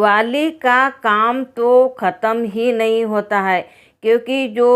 दिवाली का काम तो ख़त्म ही नहीं होता है, क्योंकि जो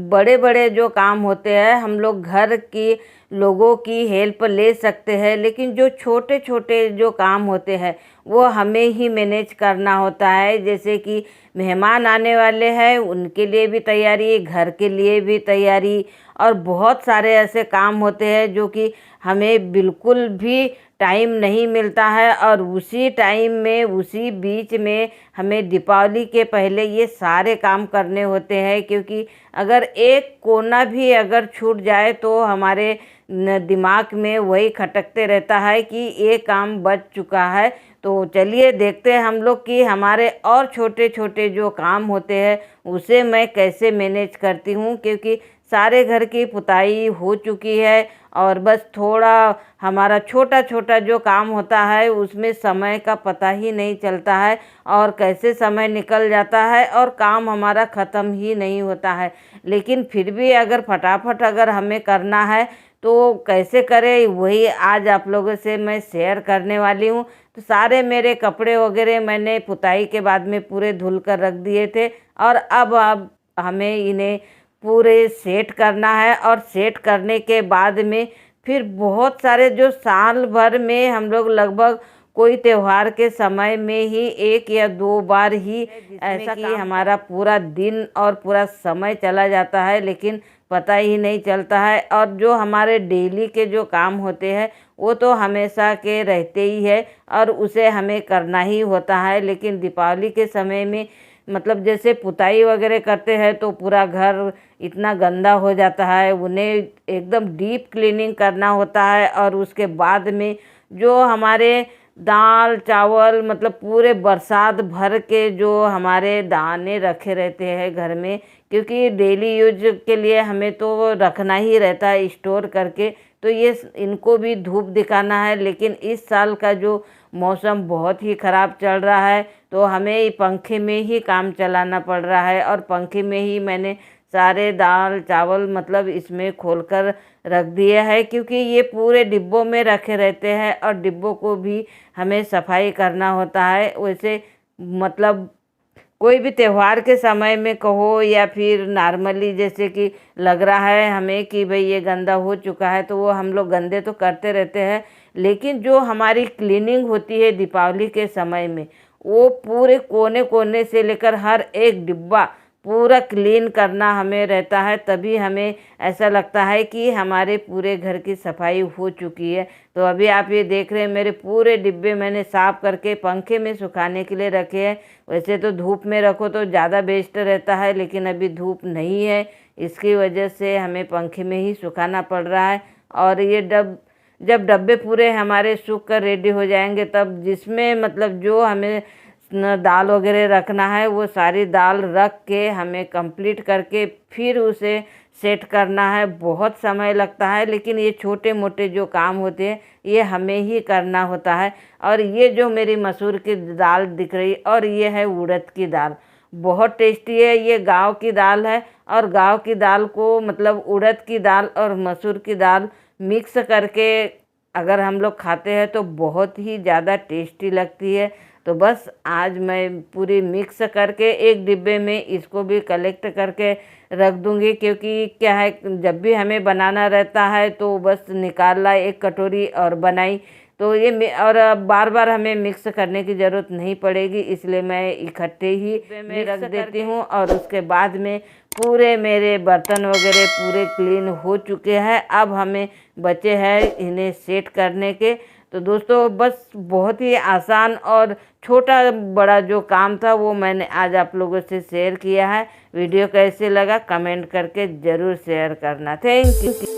बड़े बड़े जो काम होते हैं हम लोग घर की लोगों की हेल्प ले सकते हैं, लेकिन जो छोटे छोटे जो काम होते हैं वो हमें ही मैनेज करना होता है। जैसे कि मेहमान आने वाले हैं, उनके लिए भी तैयारी, घर के लिए भी तैयारी, और बहुत सारे ऐसे काम होते हैं जो कि हमें बिल्कुल भी टाइम नहीं मिलता है। और उसी टाइम में, उसी बीच में हमें दीपावली के पहले ये सारे काम करने होते हैं, क्योंकि अगर एक कोना भी अगर छूट जाए तो हमारे दिमाग में वही खटकते रहता है कि ये काम बच चुका है। तो चलिए देखते हैं हम लोग कि हमारे और छोटे छोटे जो काम होते हैं उसे मैं कैसे मैनेज करती हूँ, क्योंकि सारे घर की पुताई हो चुकी है और बस थोड़ा हमारा छोटा छोटा जो काम होता है उसमें समय का पता ही नहीं चलता है, और कैसे समय निकल जाता है और काम हमारा ख़त्म ही नहीं होता है। लेकिन फिर भी अगर फटाफट अगर हमें करना है तो कैसे करें, वही आज आप लोगों से मैं शेयर करने वाली हूँ। तो सारे मेरे कपड़े वगैरह मैंने पुताई के बाद में पूरे धुल कर रख दिए थे, और अब हमें इन्हें पूरे सेट करना है। और सेट करने के बाद में फिर बहुत सारे जो साल भर में हम लोग लगभग कोई त्योहार के समय में ही एक या दो बार ही ऐसा कि हमारा पूरा दिन और पूरा समय चला जाता है, लेकिन पता ही नहीं चलता है। और जो हमारे डेली के जो काम होते हैं वो तो हमेशा के रहते ही है और उसे हमें करना ही होता है। लेकिन दीपावली के समय में मतलब जैसे पुताई वगैरह करते हैं तो पूरा घर इतना गंदा हो जाता है, उन्हें एकदम डीप क्लीनिंग करना होता है। और उसके बाद में जो हमारे दाल चावल मतलब पूरे बरसात भर के जो हमारे दाने रखे रहते हैं घर में, क्योंकि डेली यूज के लिए हमें तो रखना ही रहता है स्टोर करके, तो ये इनको भी धूप दिखाना है। लेकिन इस साल का जो मौसम बहुत ही ख़राब चल रहा है तो हमें पंखे में ही काम चलाना पड़ रहा है, और पंखे में ही मैंने सारे दाल चावल मतलब इसमें खोलकर रख दिया है, क्योंकि ये पूरे डिब्बों में रखे रहते हैं और डिब्बों को भी हमें सफाई करना होता है। वैसे मतलब कोई भी त्यौहार के समय में कहो या फिर नॉर्मली जैसे कि लग रहा है हमें कि भाई ये गंदा हो चुका है तो वो हम लोग गंदे तो करते रहते हैं, लेकिन जो हमारी क्लीनिंग होती है दीपावली के समय में वो पूरे कोने कोने से लेकर हर एक डिब्बा पूरा क्लीन करना हमें रहता है। तभी हमें ऐसा लगता है कि हमारे पूरे घर की सफाई हो चुकी है। तो अभी आप ये देख रहे हैं मेरे पूरे डिब्बे मैंने साफ़ करके पंखे में सुखाने के लिए रखे हैं। वैसे तो धूप में रखो तो ज़्यादा बेस्ट रहता है, लेकिन अभी धूप नहीं है, इसकी वजह से हमें पंखे में ही सुखाना पड़ रहा है। और ये जब डब्बे पूरे हमारे सूख कर रेडी हो जाएंगे तब जिसमें मतलब जो हमें दाल वगैरह रखना है वो सारी दाल रख के हमें कंप्लीट करके फिर उसे सेट करना है। बहुत समय लगता है, लेकिन ये छोटे मोटे जो काम होते हैं ये हमें ही करना होता है। और ये जो मेरी मसूर की दाल दिख रही और ये है उड़द की दाल, बहुत टेस्टी है। ये गांव की दाल है, और गांव की दाल को मतलब उड़द की दाल और मसूर की दाल मिक्स करके अगर हम लोग खाते हैं तो बहुत ही ज़्यादा टेस्टी लगती है। तो बस आज मैं पूरी मिक्स करके एक डिब्बे में इसको भी कलेक्ट करके रख दूंगी, क्योंकि क्या है जब भी हमें बनाना रहता है तो बस निकाला एक कटोरी और बनाई, तो ये और बार बार हमें मिक्स करने की ज़रूरत नहीं पड़ेगी, इसलिए मैं इकट्ठे ही में रख देती हूँ। और उसके बाद में पूरे मेरे बर्तन वगैरह पूरे क्लीन हो चुके हैं। अब हमें बचे हैं इन्हें सेट करने के। तो दोस्तों बस बहुत ही आसान और छोटा बड़ा जो काम था वो मैंने आज आप लोगों से शेयर किया है। वीडियो कैसे लगा कमेंट करके ज़रूर शेयर करना। Thank you.